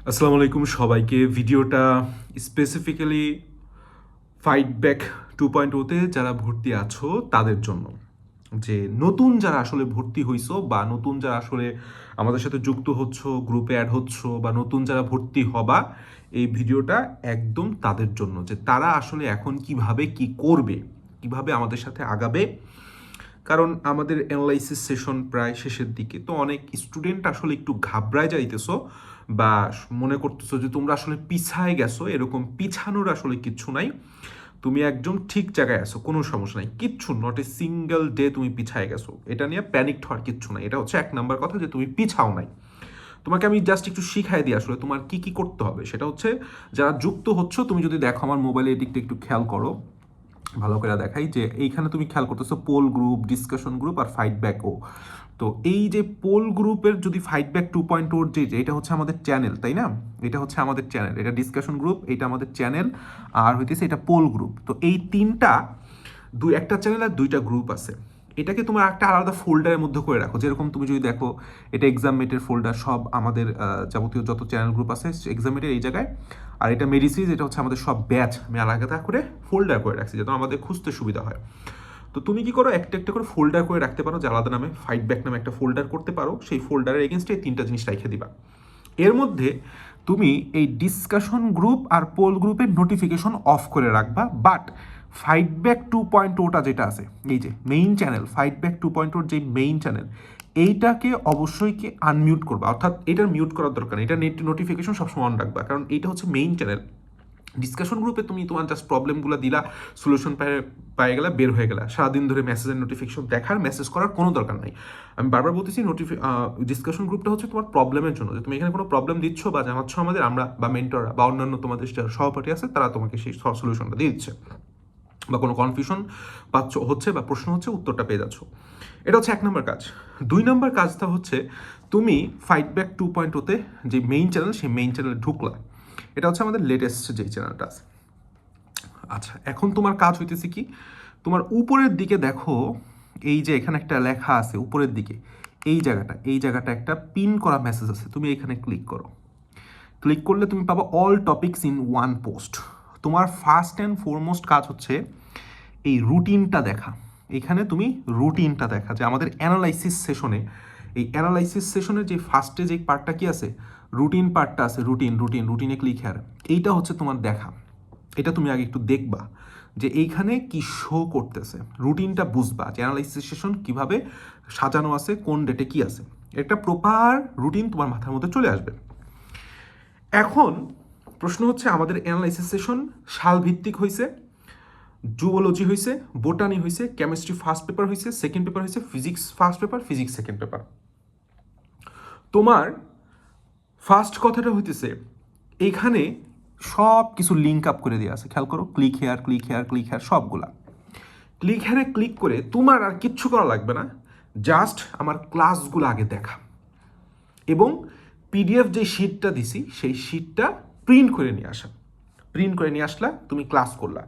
আসসালামু আলাইকুম সবাইকে। ভিডিওটা স্পেসিফিক্যালি ফাইট ব্যাক 2.0-তে যারা ভর্তি আছো তাদের জন্য, যে নতুন যারা আসলে ভর্তি হইছো বা নতুন যারা আসলে আমাদের সাথে যুক্ত হচ্ছ, গ্রুপে অ্যাড হচ্ছ, বা নতুন যারা ভর্তি হবা, এই ভিডিওটা একদম তাদের জন্য, যে তারা আসলে এখন কিভাবে কি করবে, কিভাবে আমাদের সাথে আগাবে। কারণ আমাদের অ্যানালাইসিস সেশন প্রায় শেষের দিকে, তো অনেক স্টুডেন্ট আসলে একটু ঘাবড়ায় যাইতেছো বা মনে করতেছো যে তোমরা আসলে পিছায় গেছো। এরকম পিছানোর আসলে কিচ্ছু নাই, তুমি একদম ঠিক জায়গায় আছো, কোনো সমস্যা নাই, কিচ্ছু নট এ সিঙ্গেল ডে তুমি পিছায় গেছো। এটা নিয়ে প্যানিক হওয়ার কিচ্ছু নাই। এটা হচ্ছে এক নাম্বার কথা, যে তুমি পিছাও নাই। তোমাকে আমি জাস্ট একটু শিখাই দিই আসলে তোমার কি কি করতে হবে। সেটা হচ্ছে, যারা যুক্ত হচ্ছ, তুমি যদি দেখো আমার মোবাইলে এদিকটা একটু খেয়াল করো, ভালো করে দেখাই যে এইখানে তুমি খেয়াল করতেছো পোল গ্রুপ, ডিসকাশন গ্রুপ আর ফাইট ব্যাকও। তো এই যে পোল গ্রুপের যদি ফাইট ব্যাক 2.0 যে এটা হচ্ছে আমাদের চ্যানেল, তাই না? এটা হচ্ছে আমাদের চ্যানেল, এটা ডিসকাশন গ্রুপ, এটা আমাদের চ্যানেল, আর হইতেছে এটা পোল গ্রুপ। তো এই তিনটা, একটা চ্যানেল আর দুইটা গ্রুপ আছে। এটাকে তোমার একটা আলাদা ফোল্ডারের মধ্যে করে রাখো। যেরকম তুমি যদি দেখো, এটা এক্সামমেটের ফোল্ডার, সব আমাদের যাবতীয় যত চ্যানেল গ্রুপ আছে এক্সামমেটের এই জায়গায়। আর এটা মেডিসিজ, এটা হচ্ছে আমাদের সব ব্যাচ, আমি আলাদা করে ফোল্ডার করে রাখছি যাতে আমাদের খুঁজতে সুবিধা হয়। তো তুমি কি করো, একটা একটা করে ফোল্ডার করে রাখতে পারো, যে আলাদা নামে ফাইট ব্যাক নামে একটা ফোল্ডার করতে পারো। সেই ফোল্ডারের এগেনস্টে এই তিনটা জিনিস রেখে দিবা। এর মধ্যে তুমি এই ডিসকাশন গ্রুপ আর পোল গ্রুপের নোটিফিকেশন অফ করে রাখবা। বাট ফাইট ব্যাক 2.0টা যেটা আছে, এই যে মেইন চ্যানেল, ফাইট ব্যাক 2.0 যে মেইন চ্যানেল, এইটাকে অবশ্যই কি আনমিউট করবা। অর্থাৎ এটার মিউট করার দরকার নেই, এটা নেট নোটিফিকেশন সবসময় অন রাখবা, কারণ এইটা হচ্ছে মেইন চ্যানেল। ডিসকাশন গ্রুপে তুমি তোমার জাস্ট প্রবলেমগুলো দিলা, সলিউশন পেয়ে গেলা, বের হয়ে গেলা। সারাদিন ধরে মেসেজের নোটিফিকেশন দেখার, মেসেজ করার কোনো দরকার নাই। আমি বারবার বলতেছি, ডিসকাশন গ্রুপটা হচ্ছে তোমার প্রবলেমের জন্য, যে তুমি এখানে কোনো প্রবলেম দিচ্ছ বা জানাচ্ছ আমাদের, আমরা বা মেন্টররা বা অন্যান্য তোমাদের সহপাঠী আছে, তারা তোমাকে সেই সলিউশনটা দিয়ে দিচ্ছে, বা কোনো কনফিউশন পাচ্ছ হচ্ছে বা প্রশ্ন হচ্ছে, উত্তরটা পেয়ে যাচ্ছ। এটা হচ্ছে এক নম্বর কাজ। দুই নম্বর কাজটা হচ্ছে, তুমি ফাইট ব্যাক 2.0-তে যে মেইন চ্যানেল, সেই মেইন চ্যানেলে ঢুকলা। এটা হচ্ছে আমাদের লেটেস্ট যেই চ্যানেলটা আছে। আচ্ছা, এখন তোমার কাজ হইতেছে কি, তোমার উপরের দিকে দেখো, এই যে এখানে একটা লেখা আছে উপরের দিকে, এই জায়গাটা একটা পিন করা মেসেজ আছে, তুমি এখানে ক্লিক করো। ক্লিক করলে তুমি পাবো all topics in one post. তোমার ফার্স্ট অ্যান্ড ফরমোস্ট কাজ হচ্ছে এই রুটিনটা দেখা। এখানে তুমি রুটিনটা দেখা, যে আমাদের অ্যানালাইসিস সেশনে, এই অ্যানালাইসিস সেশনের যে ফার্স্টে যে পার্টটা কি আছে, রুটিন পার্টটা আছে, রুটিনে ক্লিক হেয়ার, এইটা হচ্ছে তোমার দেখা। এটা তুমি আগে একটু দেখবা যে এইখানে কি শো করতেছে, রুটিনটা বুঝবা, যে অ্যানালাইসিস সেশন কীভাবে সাজানো আছে, কোন ডেটে কি আছে, একটা প্রপার রুটিন তোমার মাথার মধ্যে চলে আসবে। এখন প্রশ্ন হচ্ছে, আমাদের অ্যানালাইসিস সেশন সালভিত্তিক হয়েছে, জুওলজি হয়েছে, বোটানি হয়েছে, কেমিস্ট্রি ফার্স্ট পেপার হয়েছে, সেকেন্ড পেপার হয়েছে, physics first paper, physics second paper. তোমার ফার্স্ট কথাটা হইতেছে, এইখানে সব কিছু লিঙ্ক আপ করে দেওয়া আছে, খেয়াল করো, click here, click here, click here, সবগুলা ক্লিক হেয়ারে ক্লিক করে তোমার আর কিচ্ছু করা লাগবে না, জাস্ট আমার ক্লাসগুলো আগে দেখা, এবং পিডিএফ যে শিটটা দিছি সেই শিটটা প্রিন্ট করে নিয়ে আসা। প্রিন্ট করে নিয়ে আসলা, তুমি ক্লাস করলা।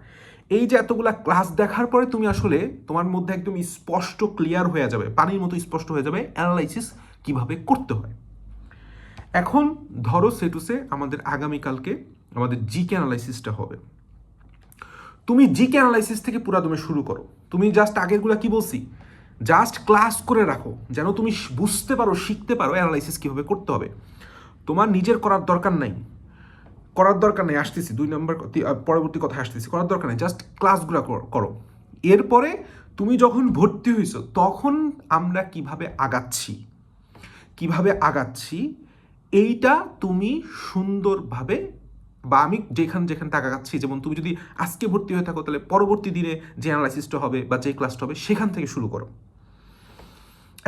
এই যে এতগুলা ক্লাস দেখার পরে তুমি আসলে তোমার মধ্যে একদম স্পষ্ট ক্লিয়ার হয়ে যাবে, পানির মতো স্পষ্ট হয়ে যাবে অ্যানালাইসিস কিভাবে করতে হয়। এখন ধরো সেটুসে আমাদের আগামীকালকে আমাদের জিকে অ্যানালাইসিসটা হবে। তুমি জিকে অ্যানালাইসিস থেকে পুরা তুমি শুরু করো। তুমি জাস্ট আগেরগুলা কি বলছি, জাস্ট ক্লাস করে রাখো, যেন তুমি বুঝতে পারো, শিখতে পারো অ্যানালাইসিস কীভাবে করতে হবে। তোমার নিজের করার দরকার নেই, আসতেছি 2 নম্বর, পরবর্তী কথা আসতেছি, করার দরকার নেই, জাস্ট ক্লাসগুলো করো। এরপরে তুমি যখন ভর্তি হয়েছো, তখন আমরা কিভাবে আগাচ্ছি এইটা তুমি সুন্দরভাবে, বা আমি যেখান তাকাচ্ছি, যেমন তুমি যদি আজকে ভর্তি হয়ে থাকো, তাহলে পরবর্তী দিনে যে অ্যানালাইসিসটা হবে বা যে ক্লাসটা হবে, সেখান থেকে শুরু করো।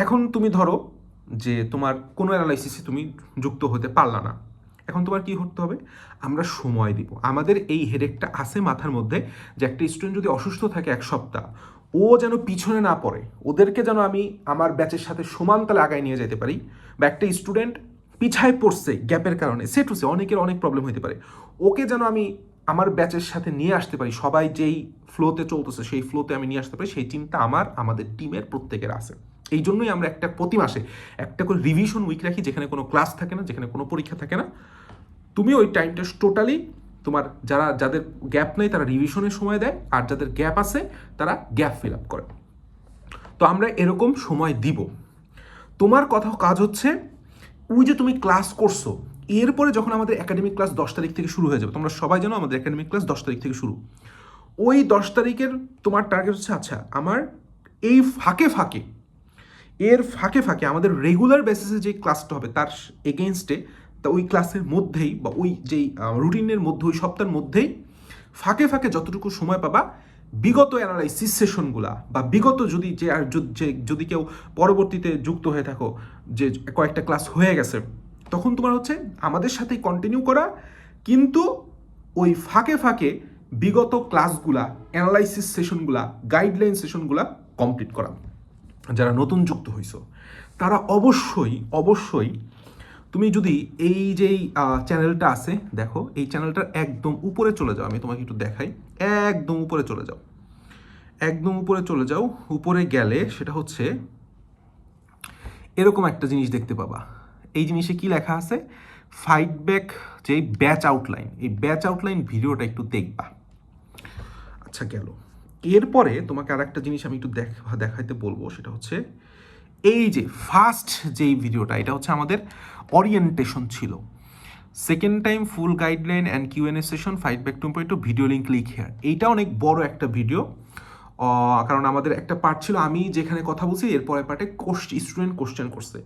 এখন তুমি ধরো যে তোমার কোনো অ্যানালাইসিসে তুমি যুক্ত হতে পারলা না, এখন তোমার কি করতে হবে, আমরা সময় দিব। আমাদের এই হেডেকটা আছে মাথার মধ্যে, যে একটা স্টুডেন্ট যদি অসুস্থ থাকে 1 সপ্তাহ, ও যেন পিছনে না পড়ে, ওদেরকে যেন আমি আমার ব্যাচের সাথে সমান তালে আগায় নিয়ে যেতে পারি। বা একটা স্টুডেন্ট পিছায় পড়ছে গ্যাপের কারণে, সেটুসে অনেকের অনেক প্রবলেম হতে পারে, ওকে যেন আমি আমার ব্যাচের সাথে নিয়ে আসতে পারি, সবাই যেই ফ্লোতে চলতেছে সেই ফ্লোতে আমি নিয়ে আসতে পারি, সেই চিন্তা আমাদের টিমের প্রত্যেকের আছে। এই জন্যই আমরা প্রতি মাসে একটা করে রিভিশন উইক রাখি, যেখানে কোনো ক্লাস থাকে না, যেখানে কোনো পরীক্ষা থাকে না, তুমি ওই টাইমটা টোটালি তোমার যাদের গ্যাপ নেই তারা রিভিশনের সময় দেয়, আর যাদের গ্যাপ আছে তারা গ্যাপ ফিল আপ করে। তো আমরা এরকম সময় দিব। তোমার কাজ হচ্ছে ওই যে তুমি ক্লাস করছো, এরপরে যখন আমাদের একাডেমিক ক্লাস 10 তারিখ থেকে শুরু হয়ে যাবে, তোমরা সবাই জানো আমাদের একাডেমিক ক্লাস 10 তারিখ থেকে শুরু। ওই 10 তারিখের তোমার টার্গেট হচ্ছে আচ্ছা আমার এই ফাঁকে ফাঁকে আমাদের রেগুলার বেসিসে যে ক্লাসটা হবে তার এগেনস্টে, তা ওই ক্লাসের মধ্যেই বা ওই যেই রুটিনের মধ্যে ওই সপ্তাহের মধ্যেই ফাঁকে ফাঁকে যতটুকু সময় পাবা বিগত অ্যানালাইসিস সেশনগুলা বা বিগত যদি কেউ পরবর্তীতে যুক্ত হয়ে থাকো যে কয়েকটা ক্লাস হয়ে গেছে, তখন তোমার হচ্ছে আমাদের সাথেই কন্টিনিউ করা, কিন্তু ওই ফাঁকে ফাঁকে বিগত ক্লাসগুলা, অ্যানালাইসিস সেশনগুলা, গাইডলাইন সেশনগুলা কমপ্লিট করা। যারা নতুন যুক্ত হইছো তারা অবশ্যই তুমি যদি এই যেই চ্যানেলটা আছে দেখো, এই চ্যানেলটার একদম উপরে চলে যাও, আমি তোমাকে একটু দেখাই, একদম উপরে চলে যাও, উপরে গেলে সেটা হচ্ছে এরকম একটা জিনিস দেখতে পাবা। এই জিনিসে কি লেখা আছে, ফাইট ব্যাক যে ব্যাচ আউটলাইন, এই ব্যাচ আউটলাইন ভিডিওটা একটু দেখবা। আচ্ছা গেল, এরপরে তোমাকে আর একটা জিনিস আমি একটু দেখাইতে বলবো, সেটা হচ্ছে এই যে ফার্স্ট যেই ভিডিওটা, এটা হচ্ছে আমাদের ওরিয়েন্টেশন ছিল। Second time full guideline and QnA session fight back 2.2 video link click here. এইটা অনেক বড় একটা ভিডিও, কারণ আমাদের একটা পার্ট ছিল আমি যেখানে কথা বলছি, এরপরে পার্টে স্টুডেন্ট কোশ্চেন করছে।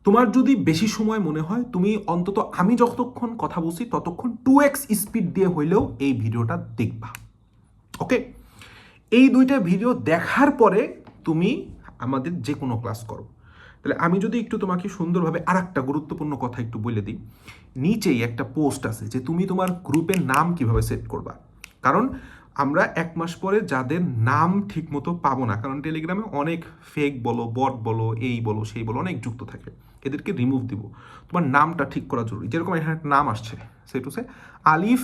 তোমার যদি বেশি সময় মনে হয়, তুমি অন্তত আমি যতক্ষণ কথা বলছি ততক্ষণ 2x স্পিড দিয়ে হইলেও এই ভিডিওটা দেখবা। ওকে, এই দুইটা ভিডিও দেখার পরে তুমি আমাদের যে কোনো ক্লাস করো। তাহলে আমি যদি একটু তোমাকে সুন্দরভাবে আর একটা গুরুত্বপূর্ণ কথা একটু বলে দিই, নিচেই একটা পোস্ট আছে যে তুমি তোমার গ্রুপের নাম কিভাবে সেট করবা। কারণ আমরা 1 মাস পরে যাদের নাম ঠিক মতো পাবো না, কারণ টেলিগ্রামে অনেক ফেক বলো, বট বলো, এই বলো সেই বলো অনেক যুক্ত থাকে, এদেরকে রিমুভ দিব। তোমার নামটা ঠিক করা জরুরি। যেরকম এখানে একটা নাম আসছে, সেটা হচ্ছে আলিফ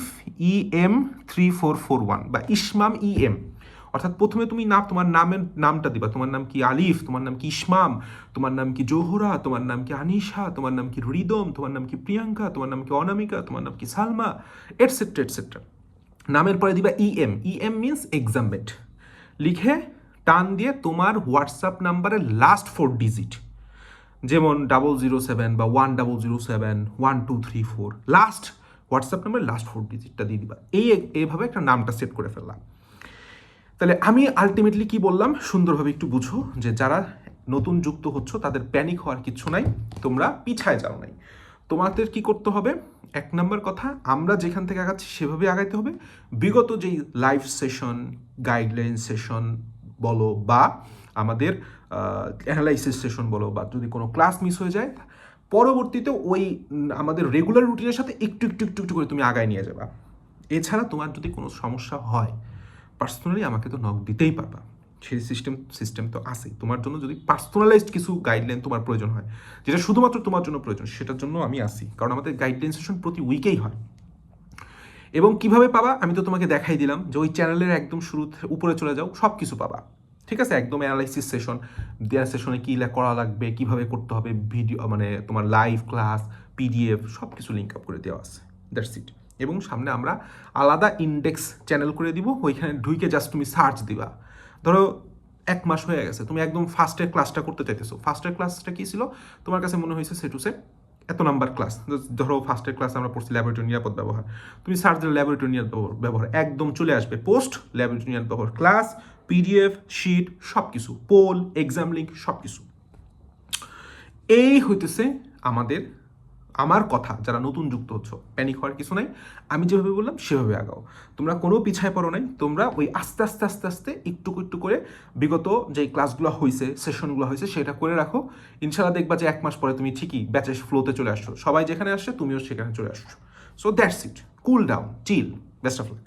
EM 3441 বা ইসমাম EM, অর্থাৎ প্রথমে তুমি তোমার নামটা দিবা, তোমার নাম কি আলিফ, তোমার নাম কি ইসমাম, তোমার নাম কি জোহরা, তোমার নাম কি আনিশা, তোমার নাম কি রিদম, তোমার নাম কি প্রিয়াঙ্কা, তোমার নাম কি অনামিকা, তোমার নাম কি সালমা, এটসেট্রা। নামের পরে দিবা EM মিনস এক্সামমেট, লিখে টান দিয়ে তোমার হোয়াটসঅ্যাপ নাম্বারের লাস্ট 4 ডিজিট, যেমন 007 বা 1007 1234, লাস্ট হোয়াটসঅ্যাপ নাম্বারের লাস্ট 4 ডিজিটটা দিয়ে দিবা। এইভাবে একটা নামটা সেট করে ফেললাম। তাহলে আমি আলটিমেটলি কি বললাম সুন্দরভাবে একটু বুঝো, যে যারা নতুন যুক্ত হচ্ছ তাদের প্যানিক হওয়ার কিছু নাই, তোমরা পিছায় যাও নাই। তোমাদের কি করতে হবে, 1 নম্বর কথা, আমরা যেখান থেকে আগাচ্ছি সেভাবে আগাইতে হবে। বিগত যেই লাইভ সেশন, গাইডলাইন সেশন বলো বা আমাদের অ্যানালাইসিস সেশন বলো, বা যদি কোনো ক্লাস মিস হয়ে যায় পরবর্তীতে ওই আমাদের রেগুলার রুটিনের সাথে একটু করে তুমি আগায় নিয়ে যাবা। এছাড়া তোমার যদি কোনো সমস্যা হয় পার্সোনালি আমাকে তো নক দিতেই পারবা, সেই সিস্টেম তো আছেই। তোমার জন্য যদি পার্সোনালাইজড কিছু গাইডলাইন তোমার প্রয়োজন হয়, যেটা শুধুমাত্র তোমার জন্য প্রয়োজন, সেটার জন্য আমি আসি, কারণ আমাদের গাইডলাইন সেশন প্রতি উইকেই হয়। এবং কিভাবে পাবা আমি তো তোমাকে দেখাই দিলাম, যে ওই চ্যানেলের একদম উপরে চলে যাও, সব কিছু পাবা। ঠিক আছে, একদম অ্যানালাইসিস সেশন, দেওয়ার সেশনে কী করা লাগবে, কিভাবে করতে হবে, ভিডিও মানে তোমার লাইভ ক্লাস, PDF সব কিছু লিঙ্ক আপ করে দেওয়া আছে, দ্যাটস ইট। এবং সামনে আমরা আলাদা ইন্ডেক্স চ্যানেল করে দিব, ওইখানে ঢুকে জাস্ট তুমি সার্চ দিবা। ধরো 1 মাস হয়ে গেছে, তুমি একদম ফার্স্টের ক্লাসটা করতে চাইতেছো, ফার্স্টের ক্লাসটা কী ছিল তোমার কাছে মনে হয়েছে সেটুসে এত নাম্বার ক্লাস, ধরো ফার্স্টের ক্লাস আমরা পড়ছি ল্যাবরেটরি নিরাপদ ব্যবহার, তুমি সার্চ দিলে ল্যাবরেটরি নিরাপদ ব্যবহার একদম চলে আসবে, পোস্ট ল্যাবরেটরি নিরাপদ ব্যবহার ক্লাস, PDF শিট সব কিছু, পোল, এক্সাম লিঙ্ক সব কিছু। এই হইতেছে আমার কথা, যারা নতুন যুক্ত হচ্ছ প্যানিক হওয়ার কিছু নাই, আমি যেভাবে বললাম সেভাবে আগাও, তোমরা কোনো পিছায় পড়ো নাই, তোমরা ওই আস্তে আস্তে একটু করে বিগত যেই ক্লাসগুলো হয়েছে, সেশনগুলো হয়েছে সেটা করে রাখো। ইনশাল্লাহ দেখবা যে 1 মাস পরে তুমি ঠিকই ব্যাচের ফ্লোতে চলে আসছো, সবাই যেখানে আসছে তুমিও সেখানে চলে আসছো। So that's it, cool down, chill, best of lakh.